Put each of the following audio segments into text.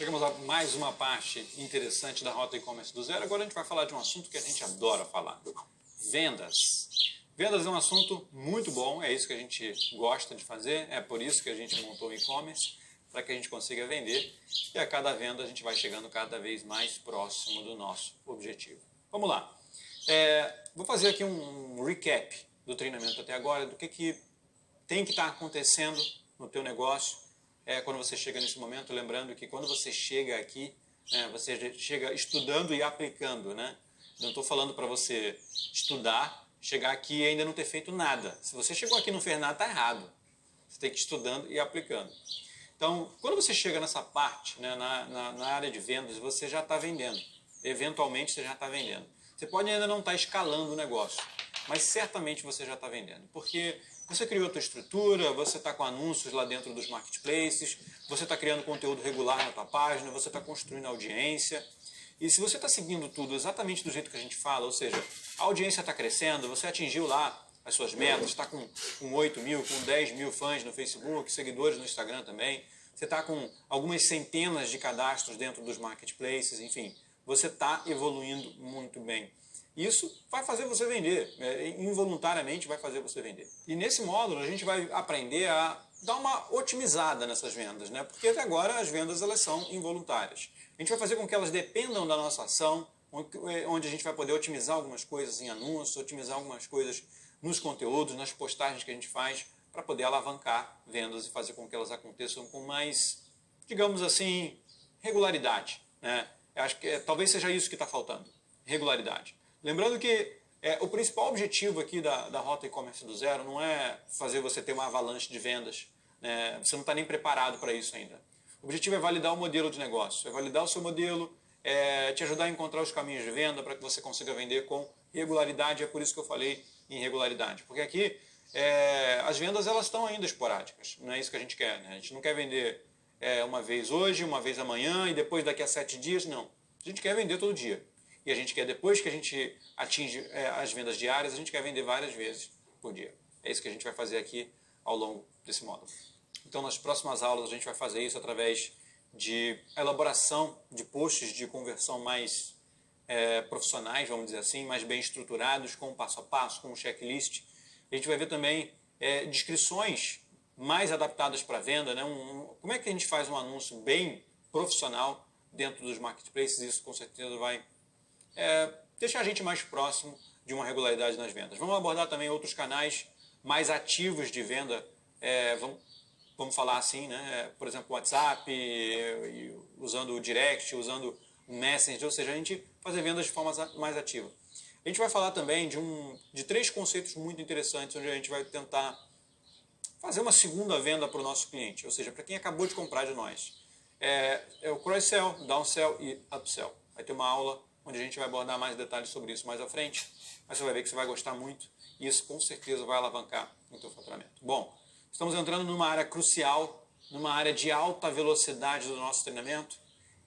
Chegamos a mais uma parte interessante da Rota E-Commerce do Zero. Agora a gente vai falar de um assunto que a gente adora falar. Vendas. Vendas é um assunto muito bom, é isso que a gente gosta de fazer, é por isso que a gente montou o e-commerce, para que a gente consiga vender. E a cada venda a gente vai chegando cada vez mais próximo do nosso objetivo. Vamos lá. Vou fazer aqui um recap do treinamento até agora, do que tem que estar acontecendo no teu negócio quando você chega nesse momento. Lembrando que quando você chega aqui, você chega estudando e aplicando, né? Não estou falando para você estudar, chegar aqui e ainda não ter feito nada. Se você chegou aqui e não fez nada, está errado. Você tem que ir estudando e aplicando. Então, quando você chega nessa parte, né, na área de vendas, você já está vendendo. Eventualmente você já está vendendo. Você pode ainda não estar escalando o negócio, mas certamente você já está vendendo. Porque você criou a tua estrutura, você está com anúncios lá dentro dos marketplaces, você está criando conteúdo regular na tua página, você está construindo audiência. E se você está seguindo tudo exatamente do jeito que a gente fala, ou seja, a audiência está crescendo, você atingiu lá as suas metas, está com 8 mil, com 10 mil fãs no Facebook, seguidores no Instagram também, você está com algumas centenas de cadastros dentro dos marketplaces, enfim, você está evoluindo muito bem. Isso vai fazer você vender, involuntariamente vai fazer você vender. E nesse módulo a gente vai aprender a dar uma otimizada nessas vendas, né? Porque até agora as vendas elas são involuntárias. A gente vai fazer com que elas dependam da nossa ação, onde a gente vai poder otimizar algumas coisas em anúncios, otimizar algumas coisas nos conteúdos, nas postagens que a gente faz, para poder alavancar vendas e fazer com que elas aconteçam com mais, digamos assim, regularidade, né? Eu acho que talvez seja isso que está faltando, regularidade. Lembrando que o principal objetivo aqui da Rota E-Commerce do Zero não é fazer você ter uma avalanche de vendas, né? Você não está nem preparado para isso ainda. O objetivo é validar o modelo de negócio, é validar o seu modelo, te ajudar a encontrar os caminhos de venda para que você consiga vender com regularidade. É por isso que eu falei em regularidade, porque aqui as vendas elas estão ainda esporádicas, não é isso que a gente quer, né? A gente não quer vender uma vez hoje, uma vez amanhã e depois daqui a 7 dias, não. A gente quer vender todo dia. E a gente quer, depois que a gente atinge as vendas diárias, a gente quer vender várias vezes por dia. É isso que a gente vai fazer aqui ao longo desse módulo. Então, nas próximas aulas, a gente vai fazer isso através de elaboração de posts de conversão mais profissionais, vamos dizer assim, mais bem estruturados, com passo a passo, com um checklist. A gente vai ver também descrições mais adaptadas para a venda, né? Como é que a gente faz um anúncio bem profissional dentro dos marketplaces. Isso com certeza vai deixar a gente mais próximo de uma regularidade nas vendas. Vamos abordar também outros canais mais ativos de venda, vamos falar assim, né? Por exemplo, o WhatsApp, usando o Direct, usando o Messenger, ou seja, a gente fazer vendas de forma mais ativa. A gente vai falar também de 3 conceitos muito interessantes, onde a gente vai tentar fazer uma segunda venda para o nosso cliente, ou seja, para quem acabou de comprar de nós. É o cross-sell, downsell e upsell. Vai ter uma aula onde a gente vai abordar mais detalhes sobre isso mais à frente, mas você vai ver que você vai gostar muito e isso com certeza vai alavancar o teu faturamento. Bom, estamos entrando numa área crucial, numa área de alta velocidade do nosso treinamento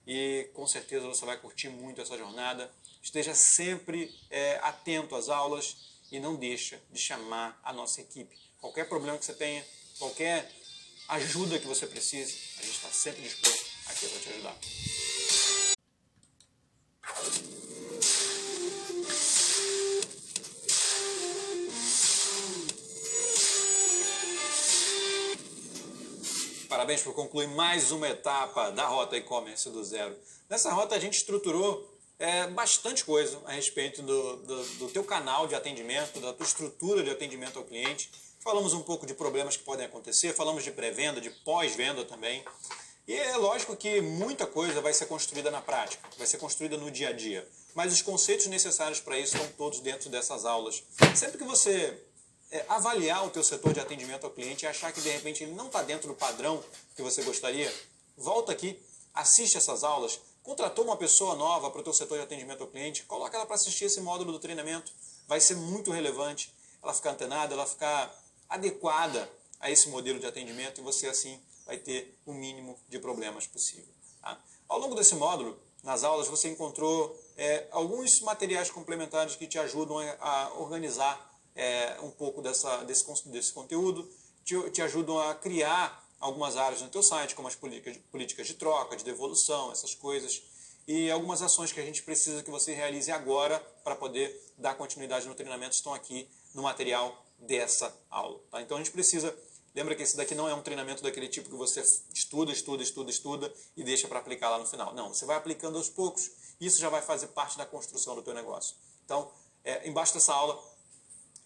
e com certeza você vai curtir muito essa jornada. Esteja sempre atento às aulas e não deixa de chamar a nossa equipe. Qualquer problema que você tenha, qualquer ajuda que você precise, a gente está sempre disposto aqui para te ajudar. Parabéns por concluir mais uma etapa da Rota E-Commerce do Zero. Nessa rota a gente estruturou bastante coisa a respeito do teu canal de atendimento, da tua estrutura de atendimento ao cliente. Falamos um pouco de problemas que podem acontecer, falamos de pré-venda, de pós-venda também. E é lógico que muita coisa vai ser construída na prática, vai ser construída no dia a dia. Mas os conceitos necessários para isso estão todos dentro dessas aulas. Sempre que você avaliar o teu setor de atendimento ao cliente e achar que de repente ele não está dentro do padrão que você gostaria, volta aqui, assiste essas aulas, contratou uma pessoa nova para o teu setor de atendimento ao cliente, coloca ela para assistir esse módulo do treinamento, vai ser muito relevante, ela ficar antenada, ela ficar adequada a esse modelo de atendimento e você assim vai ter o mínimo de problemas possível. Tá? Ao longo desse módulo, nas aulas, você encontrou alguns materiais complementares que te ajudam a organizar um pouco desse conteúdo, te ajudam a criar algumas áreas no teu site, como as políticas de troca, de devolução, essas coisas, e algumas ações que a gente precisa que você realize agora para poder dar continuidade no treinamento estão aqui no material dessa aula. Tá? Então a gente precisa, lembra que esse daqui não é um treinamento daquele tipo que você estuda e deixa para aplicar lá no final. Não, você vai aplicando aos poucos e isso já vai fazer parte da construção do teu negócio. Então, embaixo dessa aula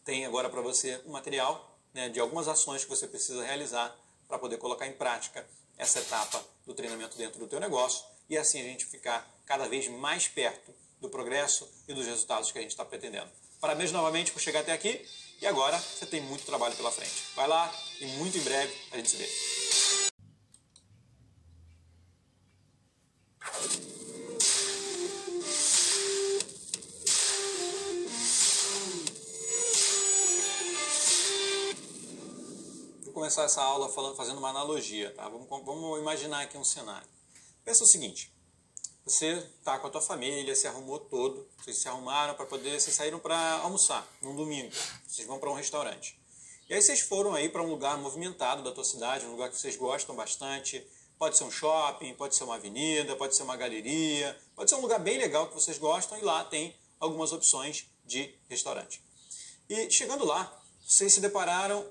tem agora para você um material, né, de algumas ações que você precisa realizar para poder colocar em prática essa etapa do treinamento dentro do teu negócio e assim a gente ficar cada vez mais perto do progresso e dos resultados que a gente está pretendendo. Parabéns novamente por chegar até aqui e agora você tem muito trabalho pela frente. Vai lá e muito em breve a gente se vê. Vou começar essa aula fazendo uma analogia, tá? Vamos imaginar aqui um cenário. Pensa o seguinte, você está com a tua família, se arrumou todo, vocês se arrumaram para poder, vocês saíram para almoçar num domingo, vocês vão para um restaurante. E aí vocês foram aí para um lugar movimentado da tua cidade, um lugar que vocês gostam bastante, pode ser um shopping, pode ser uma avenida, pode ser uma galeria, pode ser um lugar bem legal que vocês gostam e lá tem algumas opções de restaurante. E chegando lá, vocês se depararam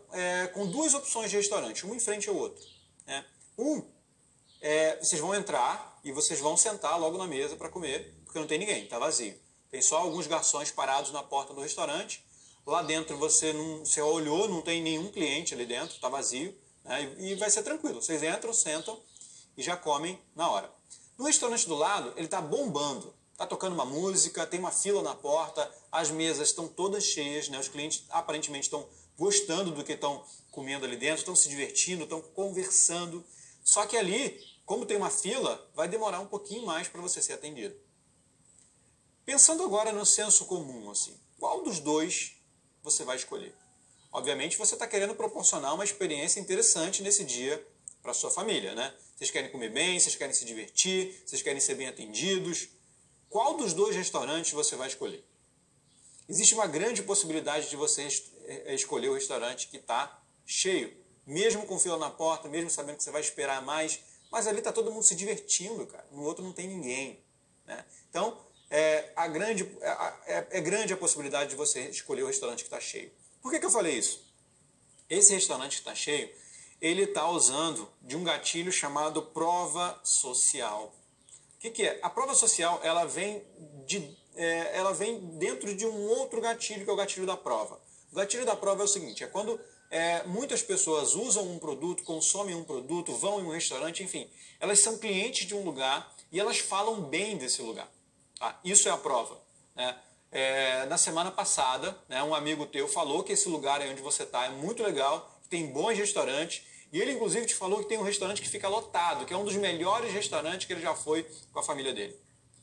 com duas opções de restaurante, uma em frente ao outro. Né? Vocês vão entrar e vocês vão sentar logo na mesa para comer, porque não tem ninguém, está vazio. Tem só alguns garçons parados na porta do restaurante. Lá dentro você olhou, não tem nenhum cliente ali dentro, está vazio, né? E vai ser tranquilo. Vocês entram, sentam e já comem na hora. No restaurante do lado, ele está bombando. Está tocando uma música, tem uma fila na porta, as mesas estão todas cheias, né? Os clientes aparentemente estão gostando do que estão comendo ali dentro, estão se divertindo, estão conversando. Só que ali, como tem uma fila, vai demorar um pouquinho mais para você ser atendido. Pensando agora no senso comum, assim, qual dos dois você vai escolher? Obviamente você está querendo proporcionar uma experiência interessante nesse dia para a sua família, né? Vocês querem comer bem, vocês querem se divertir, vocês querem ser bem atendidos. Qual dos dois restaurantes você vai escolher? Existe uma grande possibilidade de você escolher o restaurante que está cheio, mesmo com fila na porta, mesmo sabendo que você vai esperar mais, mas ali está todo mundo se divertindo, cara. No outro não tem ninguém, né? Então, é grande a possibilidade de você escolher o restaurante que está cheio. Por que eu falei isso? Esse restaurante que está cheio, ele está usando de um gatilho chamado prova social. O que é? A prova social ela vem dentro de um outro gatilho, que é o gatilho da prova. O gatilho da prova é o seguinte, é quando muitas pessoas usam um produto, consomem um produto, vão em um restaurante, enfim, elas são clientes de um lugar e elas falam bem desse lugar. Tá? Isso é a prova. Né? Na semana passada, né, um amigo teu falou que esse lugar aí onde você está é muito legal, que tem bons restaurantes, e ele inclusive te falou que tem um restaurante que fica lotado, que é um dos melhores restaurantes que ele já foi com a família dele.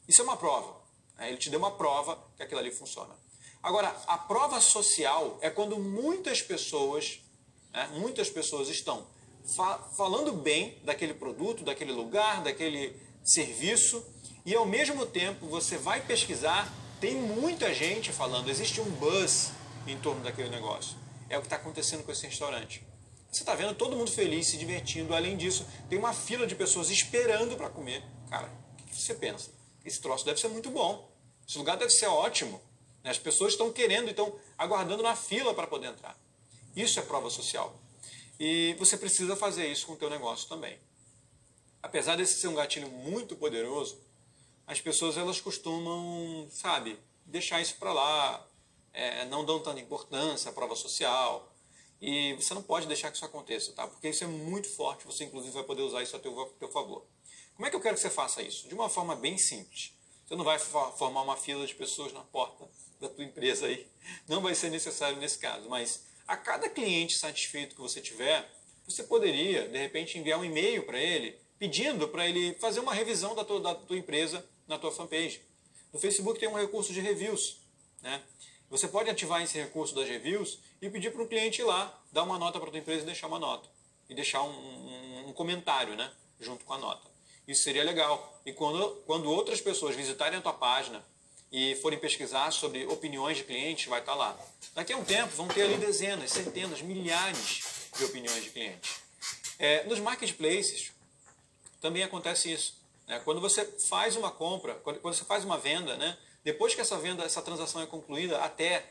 Isso é uma prova. Né? Ele te deu uma prova que aquilo ali funciona. Agora, a prova social é quando muitas pessoas estão falando bem daquele produto, daquele lugar, daquele serviço, e ao mesmo tempo você vai pesquisar, tem muita gente falando, existe um buzz em torno daquele negócio. É o que está acontecendo com esse restaurante. Você está vendo todo mundo feliz, se divertindo. Além disso, tem uma fila de pessoas esperando para comer. Cara, o que você pensa? Esse troço deve ser muito bom. Esse lugar deve ser ótimo. As pessoas estão querendo, estão aguardando na fila para poder entrar. Isso é prova social. E você precisa fazer isso com o teu negócio também. Apesar desse ser um gatilho muito poderoso, as pessoas elas costumam, deixar isso para lá, não dão tanta importância à prova social. E você não pode deixar que isso aconteça, tá? Porque isso é muito forte, você inclusive vai poder usar isso a teu favor. Como é que eu quero que você faça isso? De uma forma bem simples. Você não vai formar uma fila de pessoas na porta da tua empresa aí. Não vai ser necessário nesse caso, mas a cada cliente satisfeito que você tiver, você poderia, de repente, enviar um e-mail para ele, pedindo para ele fazer uma revisão da tua empresa na tua fanpage. No Facebook tem um recurso de reviews, né? Você pode ativar esse recurso das reviews e pedir para o cliente ir lá, dar uma nota para a tua empresa e deixar uma nota. E deixar um comentário, né, junto com a nota. Isso seria legal. E quando outras pessoas visitarem a tua página e forem pesquisar sobre opiniões de clientes, vai estar lá. Daqui a um tempo vão ter ali dezenas, centenas, milhares de opiniões de clientes. Nos marketplaces também acontece isso. Né? Quando você faz uma compra, quando você faz uma venda, né? Depois que essa transação é concluída até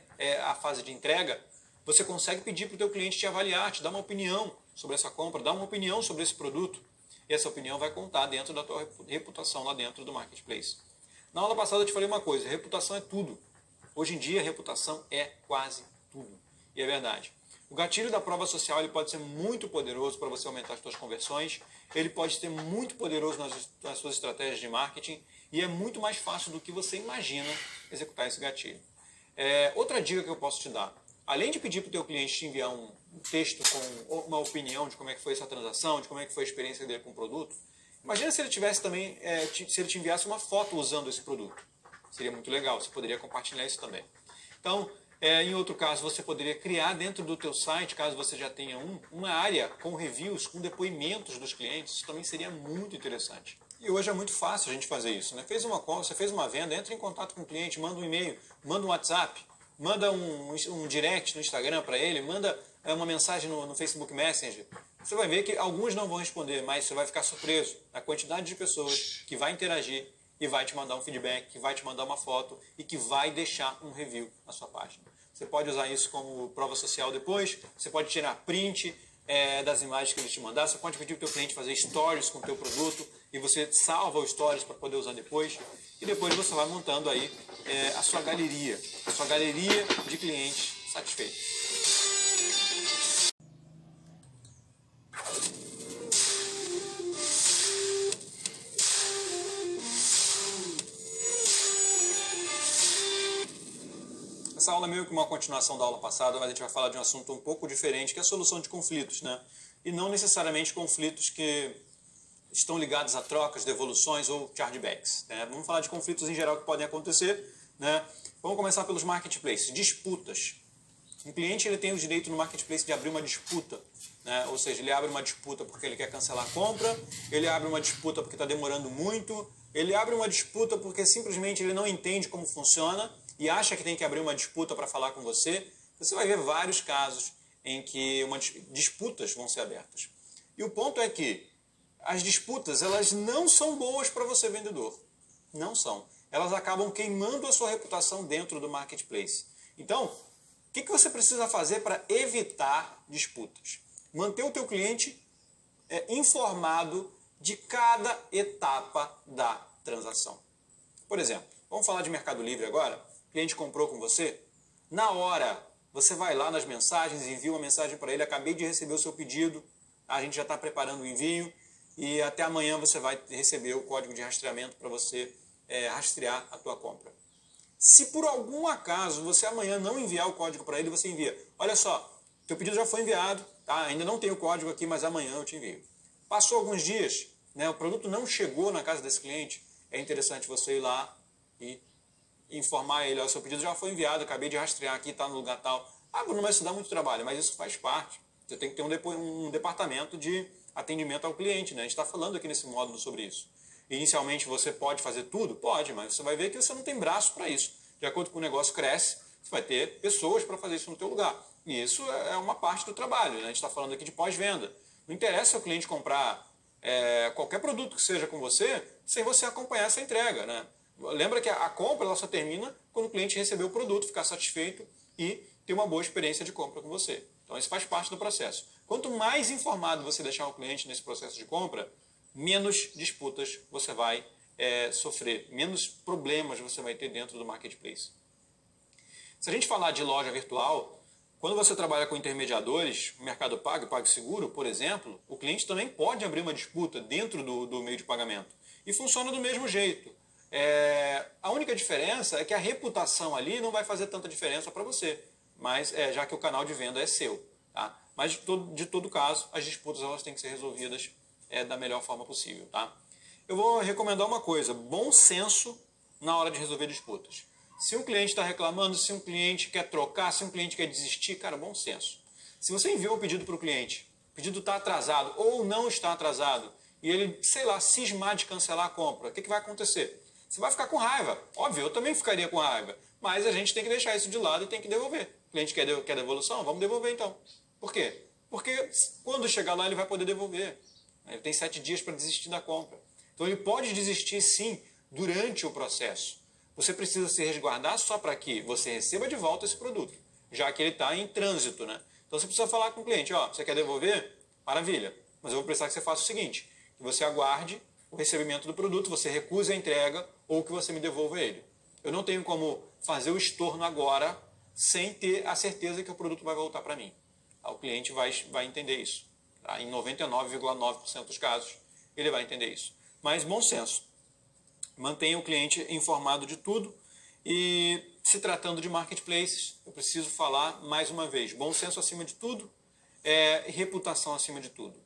a fase de entrega, você consegue pedir para o teu cliente te avaliar, te dar uma opinião sobre essa compra, dar uma opinião sobre esse produto. E essa opinião vai contar dentro da tua reputação lá dentro do marketplace. Na aula passada eu te falei uma coisa, reputação é tudo. Hoje em dia, reputação é quase tudo. E é verdade. O gatilho da prova social ele pode ser muito poderoso para você aumentar as suas conversões, ele pode ser muito poderoso nas suas estratégias de marketing e é muito mais fácil do que você imagina executar esse gatilho. Outra dica que eu posso te dar, além de pedir para o teu cliente te enviar um texto com uma opinião de como é que foi essa transação, de como é que foi a experiência dele com o produto, imagina se ele tivesse também, se ele te enviasse uma foto usando esse produto. Seria muito legal, você poderia compartilhar isso também. Então, em outro caso, você poderia criar dentro do teu site, caso você já tenha uma área com reviews, com depoimentos dos clientes. Isso também seria muito interessante. E hoje é muito fácil a gente fazer isso. Né? Você fez uma venda, entra em contato com o cliente, manda um e-mail, manda um WhatsApp, manda um direct no Instagram para ele, manda uma mensagem no Facebook Messenger. Você vai ver que alguns não vão responder, mas você vai ficar surpreso na quantidade de pessoas que vai interagir e vai te mandar um feedback, que vai te mandar uma foto e que vai deixar um review na sua página. Você pode usar isso como prova social depois, você pode tirar print das imagens que ele te mandar, você pode pedir para o teu cliente fazer stories com o teu produto e você salva os stories para poder usar depois e depois você vai montando aí a sua galeria de clientes satisfeitos. Essa aula é meio que uma continuação da aula passada, mas a gente vai falar de um assunto um pouco diferente, que é a solução de conflitos, né? E não necessariamente conflitos que estão ligados a trocas, devoluções ou chargebacks. Né? Vamos falar de conflitos em geral que podem acontecer. Né? Vamos começar pelos marketplaces. Disputas. Um cliente ele tem o direito no marketplace de abrir uma disputa. Né? Ou seja, ele abre uma disputa porque ele quer cancelar a compra, ele abre uma disputa porque está demorando muito, ele abre uma disputa porque simplesmente ele não entende como funciona e acha que tem que abrir uma disputa para falar com você. Você vai ver vários casos em que disputas vão ser abertas. E o ponto é que as disputas elas não são boas para você vendedor. Não são. Elas acabam queimando a sua reputação dentro do marketplace. Então, o que você precisa fazer para evitar disputas? Manter o teu cliente informado de cada etapa da transação. Por exemplo, vamos falar de Mercado Livre agora? O cliente comprou com você? Na hora, você vai lá nas mensagens, envia uma mensagem para ele, acabei de receber o seu pedido, a gente já está preparando o envio e até amanhã você vai receber o código de rastreamento para você rastrear a tua compra. Se por algum acaso você amanhã não enviar o código para ele, você envia. Olha só, teu pedido já foi enviado, tá? Ainda não tem o código aqui, mas amanhã eu te envio. Passou alguns dias, né, o produto não chegou na casa desse cliente, é interessante você ir lá e informar ele, o seu pedido já foi enviado, acabei de rastrear aqui, está no lugar tal. Ah, Bruno, mas isso dá muito trabalho, mas isso faz parte. Você tem que ter um departamento de atendimento ao cliente, né? A gente está falando aqui nesse módulo sobre isso. Inicialmente você pode fazer tudo? Pode, mas você vai ver que você não tem braço para isso. De acordo com o negócio cresce, você vai ter pessoas para fazer isso no teu lugar. E isso é uma parte do trabalho, né? A gente está falando aqui de pós-venda. Não interessa o cliente comprar qualquer produto que seja com você, sem você acompanhar essa entrega, né? Lembra que a compra ela só termina quando o cliente receber o produto, ficar satisfeito e ter uma boa experiência de compra com você. Então isso faz parte do processo. Quanto mais informado você deixar o cliente nesse processo de compra, menos disputas você vai sofrer, menos problemas você vai ter dentro do marketplace. Se a gente falar de loja virtual, quando você trabalha com intermediadores, Mercado Pago e PagSeguro, por exemplo, o cliente também pode abrir uma disputa dentro do meio de pagamento. E funciona do mesmo jeito. A única diferença é que a reputação ali não vai fazer tanta diferença para você, mas já que o canal de venda é seu. Tá? Mas de todo caso, as disputas elas têm que ser resolvidas da melhor forma possível. Tá? Eu vou recomendar uma coisa, bom senso na hora de resolver disputas. Se um cliente está reclamando, se um cliente quer trocar, se um cliente quer desistir, cara, bom senso. Se você enviou um pedido para o cliente, o pedido está atrasado ou não está atrasado, e ele, sei lá, cismar de cancelar a compra, o que vai acontecer? Você vai ficar com raiva. Óbvio, eu também ficaria com raiva. Mas a gente tem que deixar isso de lado e tem que devolver. O cliente quer devolução? Vamos devolver então. Por quê? Porque quando chegar lá ele vai poder devolver. Ele tem 7 dias para desistir da compra. Então ele pode desistir sim durante o processo. Você precisa se resguardar só para que você receba de volta esse produto, já que ele está em trânsito, né? Então você precisa falar com o cliente, ó, você quer devolver? Maravilha, mas eu vou precisar que você faça o seguinte, que você aguarde o recebimento do produto, você recuse a entrega ou que você me devolva ele. Eu não tenho como fazer o estorno agora sem ter a certeza que o produto vai voltar para mim. O cliente vai entender isso. Tá? Em 99,9% dos casos, ele vai entender isso. Mas bom senso. Mantenha o cliente informado de tudo e, se tratando de marketplaces, eu preciso falar mais uma vez, bom senso acima de tudo, reputação acima de tudo.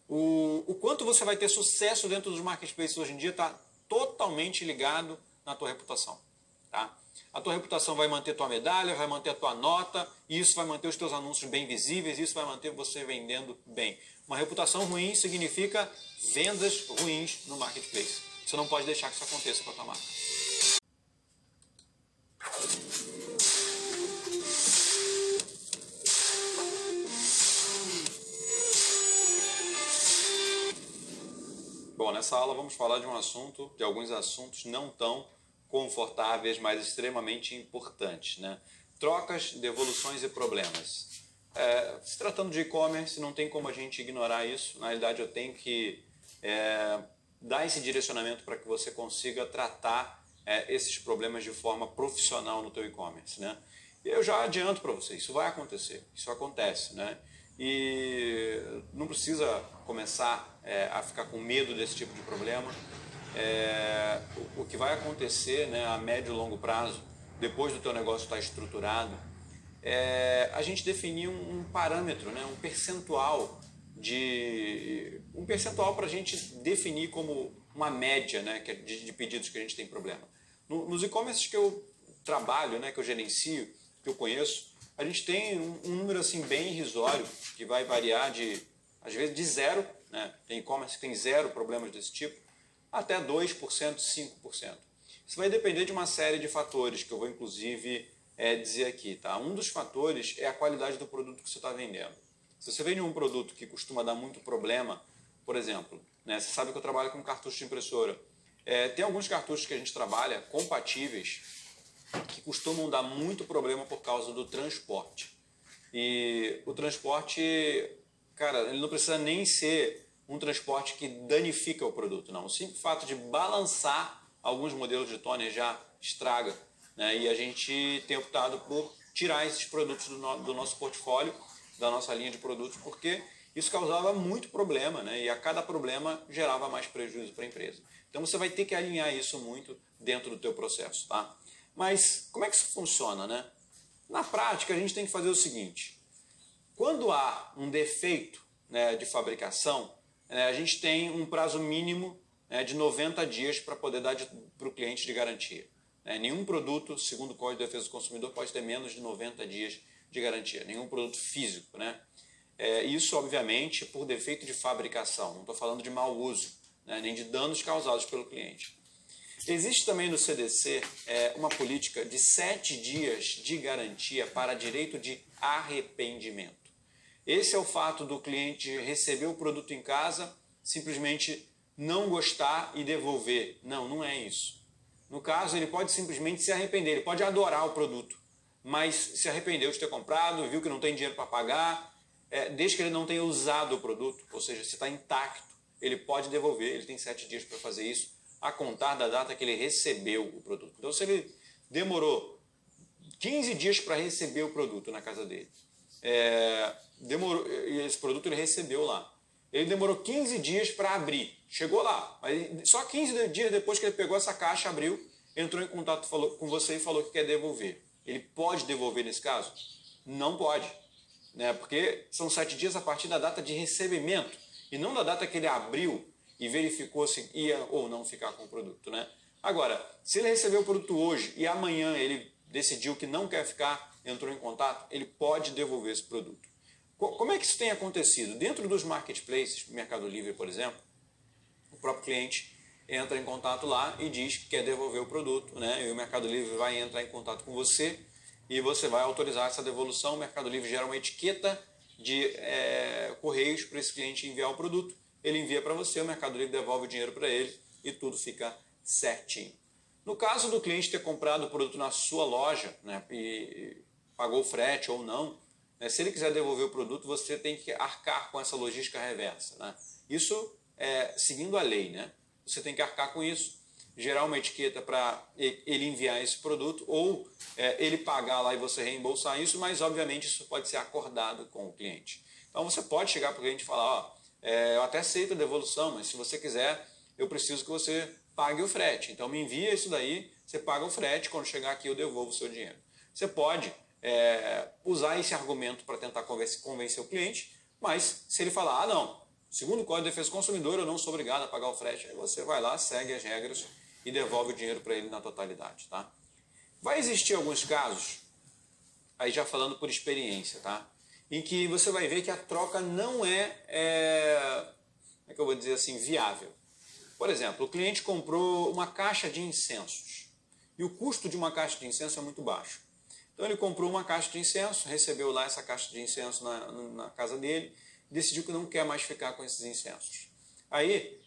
O quanto você vai ter sucesso dentro dos marketplaces hoje em dia está totalmente ligado na tua reputação. Tá? A tua reputação vai manter tua medalha, vai manter a tua nota, e isso vai manter os teus anúncios bem visíveis, isso vai manter você vendendo bem. Uma reputação ruim significa vendas ruins no marketplace. Você não pode deixar que isso aconteça com a tua marca. Bom, nessa aula vamos falar de alguns assuntos não tão confortáveis, mas extremamente importantes, né? Trocas, devoluções e problemas. Se tratando de e-commerce, não tem como a gente ignorar isso. Na realidade, eu tenho que dar esse direcionamento para que você consiga tratar esses problemas de forma profissional no teu e-commerce, né? E eu já adianto para você, isso vai acontecer, isso acontece, né? E não precisa começar a ficar com medo desse tipo de problema. O que vai acontecer, né, a médio e longo prazo, depois do teu negócio estar estruturado, a gente definir um parâmetro, né, um percentual para a gente definir como uma média, né, de pedidos que a gente tem problema. Nos e-commerces que eu trabalho, né, que eu gerencio, que eu conheço, a gente tem um número assim bem irrisório, que vai variar às vezes de zero, né, tem e-commerce que tem zero problemas desse tipo, até 2%, 5%. Isso vai depender de uma série de fatores que eu vou inclusive dizer aqui. Tá? Um dos fatores é a qualidade do produto que você está vendendo. Se você vende um produto que costuma dar muito problema, por exemplo, né, você sabe que eu trabalho com cartucho de impressora. Tem alguns cartuchos que a gente trabalha compatíveis que costumam dar muito problema por causa do transporte. E o transporte, cara, ele não precisa nem ser um transporte que danifica o produto, não. O simples fato de balançar alguns modelos de toner já estraga, né? E a gente tem optado por tirar esses produtos do nosso portfólio, da nossa linha de produtos, porque isso causava muito problema, né? E a cada problema gerava mais prejuízo para a empresa. Então você vai ter que alinhar isso muito dentro do teu processo, tá? Mas como é que isso funciona, né? Na prática, a gente tem que fazer o seguinte. Quando há um defeito, né, de fabricação, a gente tem um prazo mínimo, né, de 90 dias para poder dar para o cliente de garantia. Nenhum produto, segundo o Código de Defesa do Consumidor, pode ter menos de 90 dias de garantia. Nenhum produto físico, né? Isso, obviamente, por defeito de fabricação. Não estou falando de mau uso, né, nem de danos causados pelo cliente. Existe também no CDC uma política de 7 dias de garantia para direito de arrependimento. Esse é o fato do cliente receber o produto em casa, simplesmente não gostar e devolver. Não, não é isso. No caso, ele pode simplesmente se arrepender, ele pode adorar o produto, mas se arrependeu de ter comprado, viu que não tem dinheiro para pagar, desde que ele não tenha usado o produto, ou seja, se está intacto, ele pode devolver, ele tem 7 dias para fazer isso, a contar da data que ele recebeu o produto. Então, se ele demorou 15 dias para receber o produto na casa dele, e esse produto ele recebeu lá, ele demorou 15 dias para abrir, chegou lá, mas só 15 dias depois que ele pegou essa caixa, abriu, entrou em contato com você e falou que quer devolver. Ele pode devolver nesse caso? Não pode, né? Porque são 7 dias a partir da data de recebimento e não da data que ele abriu e verificou se ia ou não ficar com o produto, né? Agora, se ele recebeu o produto hoje e amanhã ele decidiu que não quer ficar, entrou em contato, ele pode devolver esse produto. Como é que isso tem acontecido? Dentro dos marketplaces, Mercado Livre, por exemplo, o próprio cliente entra em contato lá e diz que quer devolver o produto, né? E o Mercado Livre vai entrar em contato com você e você vai autorizar essa devolução. O Mercado Livre gera uma etiqueta de correios para esse cliente enviar o produto. Ele envia para você, o Mercado Livre devolve o dinheiro para ele e tudo fica certinho. No caso do cliente ter comprado o produto na sua loja, né, e pagou frete ou não, né, se ele quiser devolver o produto, você tem que arcar com essa logística reversa. Né? Isso seguindo a lei. Né? Você tem que arcar com isso, gerar uma etiqueta para ele enviar esse produto ou ele pagar lá e você reembolsar isso, mas obviamente isso pode ser acordado com o cliente. Então você pode chegar para o cliente e falar, eu até aceito a devolução, mas se você quiser, eu preciso que você pague o frete. Então me envia isso daí, você paga o frete, quando chegar aqui eu devolvo o seu dinheiro. Você pode usar esse argumento para tentar convencer o cliente, mas se ele falar, não, segundo o Código de Defesa do Consumidor, eu não sou obrigado a pagar o frete, aí você vai lá, segue as regras e devolve o dinheiro para ele na totalidade. Tá? Vai existir alguns casos, aí já falando por experiência, tá? Em que você vai ver que a troca não como é que eu vou dizer assim, viável. Por exemplo, o cliente comprou uma caixa de incensos e o custo de uma caixa de incenso é muito baixo. Então ele comprou uma caixa de incenso, recebeu lá essa caixa de incenso na casa dele, decidiu que não quer mais ficar com esses incensos. Aí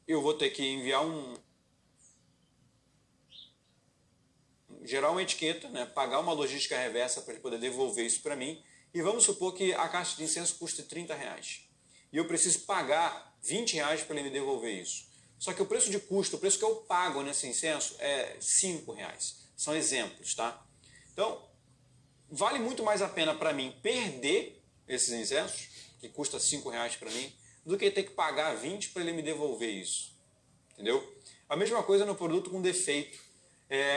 eu vou ter que enviar gerar uma etiqueta, né, pagar uma logística reversa para ele poder devolver isso para mim. E vamos supor que a caixa de incenso custe R$30. E eu preciso pagar R$20 para ele me devolver isso. Só que o preço de custo, o preço que eu pago nesse incenso é R$5. São exemplos, tá? Então, vale muito mais a pena para mim perder esses incensos, que custa R$5 para mim, do que ter que pagar 20 para ele me devolver isso. Entendeu? A mesma coisa no produto com defeito.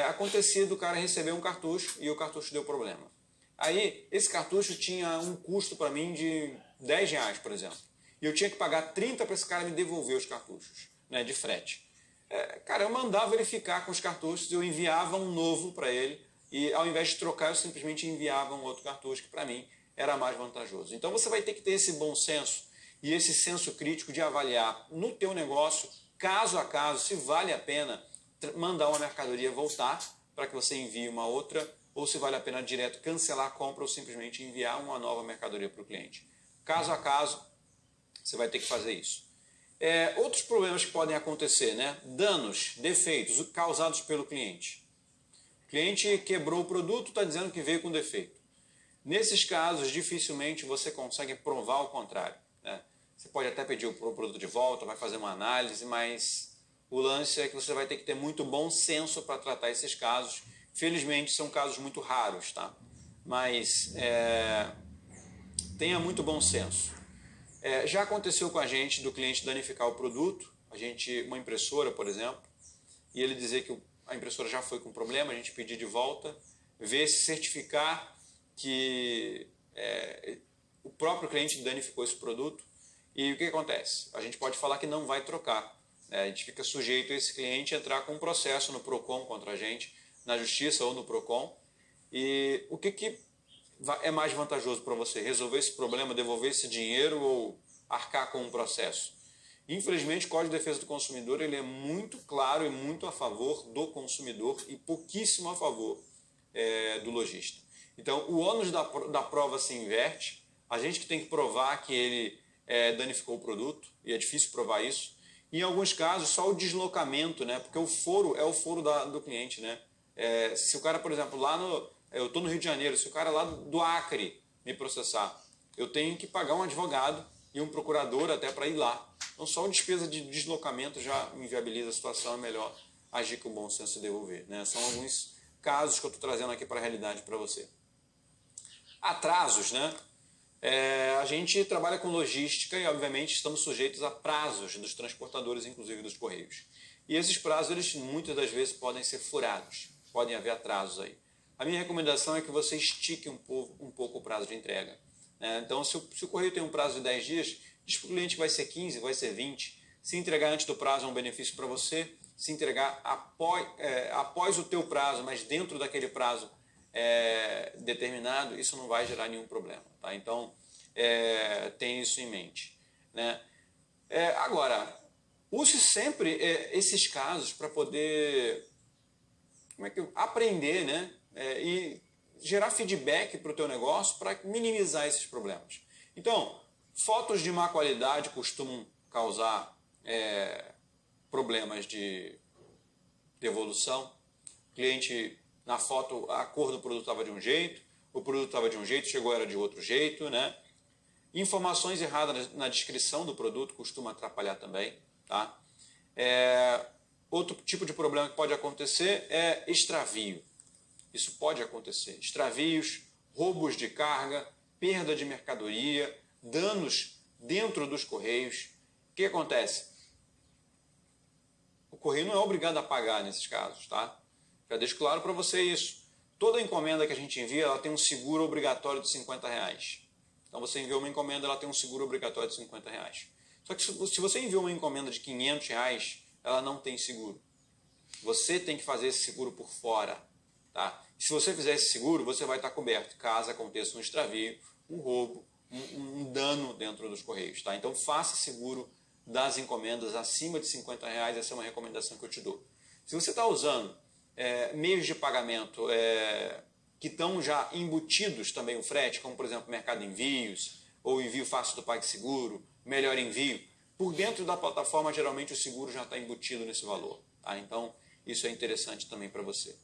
Acontecia do cara receber um cartucho e o cartucho deu problema. Aí, esse cartucho tinha um custo para mim de R$10, por exemplo. E eu tinha que pagar 30 para esse cara me devolver os cartuchos, né, de frete. Cara, eu mandava ele ficar com os cartuchos, eu enviava um novo para ele, e ao invés de trocar, eu simplesmente enviava um outro cartucho, que para mim era mais vantajoso. Então você vai ter que ter esse bom senso e esse senso crítico de avaliar no teu negócio, caso a caso, se vale a pena mandar uma mercadoria voltar para que você envie uma outra, ou se vale a pena direto cancelar a compra ou simplesmente enviar uma nova mercadoria para o cliente. Caso a caso, você vai ter que fazer isso. Outros problemas que podem acontecer, né? Danos, defeitos causados pelo cliente. O cliente quebrou o produto, está dizendo que veio com defeito. Nesses casos, dificilmente você consegue provar o contrário. Né? Você pode até pedir o produto de volta, vai fazer uma análise, mas o lance é que você vai ter que ter muito bom senso para tratar esses casos. Felizmente, são casos muito raros, tá? Mas tenha muito bom senso. Já aconteceu com a gente do cliente danificar o produto, uma impressora, por exemplo, e ele dizer que a impressora já foi com problema, a gente pedir de volta, ver se certificar que o próprio cliente danificou esse produto. E o que acontece? A gente pode falar que não vai trocar. A gente fica sujeito a esse cliente entrar com um processo no PROCON contra a gente, na Justiça ou no PROCON. E o que é mais vantajoso para você? Resolver esse problema, devolver esse dinheiro ou arcar com um processo? Infelizmente, o Código de Defesa do Consumidor ele é muito claro e muito a favor do consumidor e pouquíssimo a favor do lojista. Então, o ônus da prova se inverte. A gente que tem que provar que ele danificou o produto, e é difícil provar isso. Em alguns casos, só o deslocamento, né? Porque o foro é o foro do cliente. Né? Se o cara, por exemplo, eu estou no Rio de Janeiro, se o cara lá do Acre me processar, eu tenho que pagar um advogado e um procurador até para ir lá. Então, só a despesa de deslocamento já inviabiliza a situação, é melhor agir com bom senso e devolver. Né? São alguns casos que eu estou trazendo aqui para a realidade para você. Atrasos, né? A gente trabalha com logística e, obviamente, estamos sujeitos a prazos dos transportadores, inclusive dos Correios. E esses prazos, eles muitas das vezes podem ser furados, podem haver atrasos aí. A minha recomendação é que você estique um pouco o prazo de entrega. Então, se o Correio tem um prazo de 10 dias, diz para o cliente que vai ser 15, vai ser 20. Se entregar antes do prazo é um benefício para você. Se entregar após o teu prazo, mas dentro daquele prazo determinado, isso não vai gerar nenhum problema. Tá? Então, tem isso em mente. Né? Agora, use sempre esses casos para poder aprender, né? E gerar feedback para o teu negócio para minimizar esses problemas. Então, fotos de má qualidade costumam causar problemas de devolução. O cliente, na foto, a cor do produto estava de um jeito, o produto estava de um jeito, chegou era de outro jeito, né? Informações erradas na descrição do produto costuma atrapalhar também, tá? Outro tipo de problema que pode acontecer é extravio. Isso pode acontecer. Extravios, roubos de carga, perda de mercadoria, danos dentro dos correios. O que acontece? O correio não é obrigado a pagar nesses casos, tá? Já deixo claro para você isso. Toda encomenda que a gente envia, ela tem um seguro obrigatório de R$50. Então você enviou uma encomenda, ela tem um seguro obrigatório de R$50. Só que se você enviou uma encomenda de R$500, ela não tem seguro. Você tem que fazer esse seguro por fora, tá? Se você fizer esse seguro, você vai estar coberto caso aconteça um extravio, um roubo, um dano dentro dos correios, tá? Então faça seguro das encomendas acima de R$50, essa é uma recomendação que eu te dou. Se você está usando meios de pagamento que estão já embutidos também o frete, como por exemplo Mercado Envios, ou Envio Fácil do PagSeguro, Melhor Envio, por dentro da plataforma geralmente o seguro já está embutido nesse valor, tá? Então isso é interessante também para você.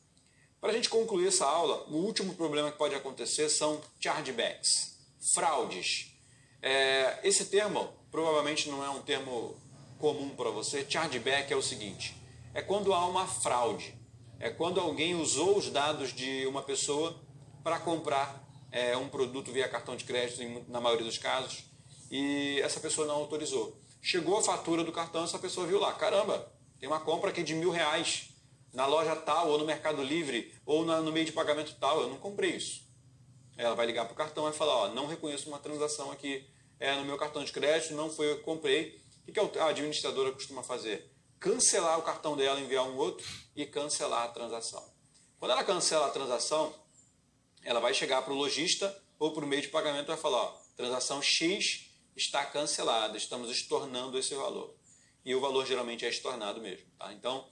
Para a gente concluir essa aula, o último problema que pode acontecer são chargebacks, fraudes. Esse termo provavelmente não é um termo comum para você. Chargeback é o seguinte, é quando há uma fraude, é quando alguém usou os dados de uma pessoa para comprar um produto via cartão de crédito, na maioria dos casos, e essa pessoa não autorizou. Chegou a fatura do cartão, essa pessoa viu lá, caramba, tem uma compra aqui de R$1.000, na loja tal, ou no Mercado Livre, ou no meio de pagamento tal, eu não comprei isso. Ela vai ligar para o cartão e falar, não reconheço uma transação aqui no meu cartão de crédito, não foi eu que comprei. O que a administradora costuma fazer? Cancelar o cartão dela, enviar um outro e cancelar a transação. Quando ela cancela a transação, ela vai chegar para o lojista ou para o meio de pagamento e vai falar, transação X está cancelada, estamos estornando esse valor. E o valor geralmente é estornado mesmo, tá? Então,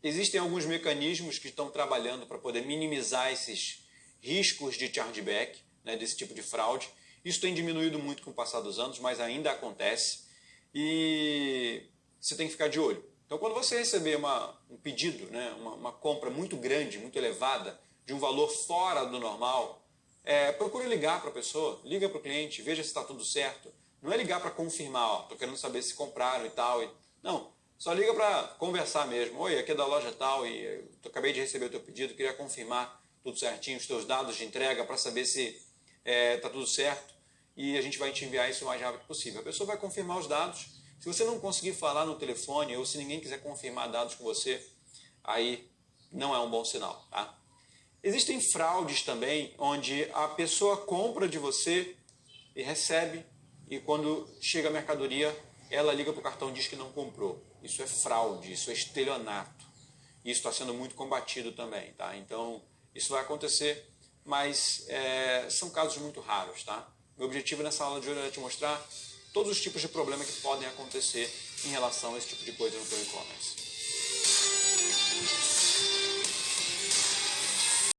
existem alguns mecanismos que estão trabalhando para poder minimizar esses riscos de chargeback, né, desse tipo de fraude. Isso tem diminuído muito com o passar dos anos, mas ainda acontece e você tem que ficar de olho. Então, quando você receber um pedido, né, uma compra muito grande, muito elevada, de um valor fora do normal, procure ligar para a pessoa, liga para o cliente, veja se está tudo certo. Não é ligar para confirmar, estou querendo saber se compraram e tal. Não, só liga para conversar mesmo. Oi, aqui é da loja tal e eu acabei de receber o teu pedido, queria confirmar tudo certinho, os teus dados de entrega para saber se está tudo certo e a gente vai te enviar isso o mais rápido possível. A pessoa vai confirmar os dados. Se você não conseguir falar no telefone ou se ninguém quiser confirmar dados com você, aí não é um bom sinal, tá? Existem fraudes também, onde a pessoa compra de você e recebe, e quando chega a mercadoria, ela liga para o cartão e diz que não comprou. Isso é fraude, isso é estelionato. Isso está sendo muito combatido também, tá? Então, isso vai acontecer, mas são casos muito raros, tá? Meu objetivo nessa aula de hoje é te mostrar todos os tipos de problemas que podem acontecer em relação a esse tipo de coisa no teu e-commerce.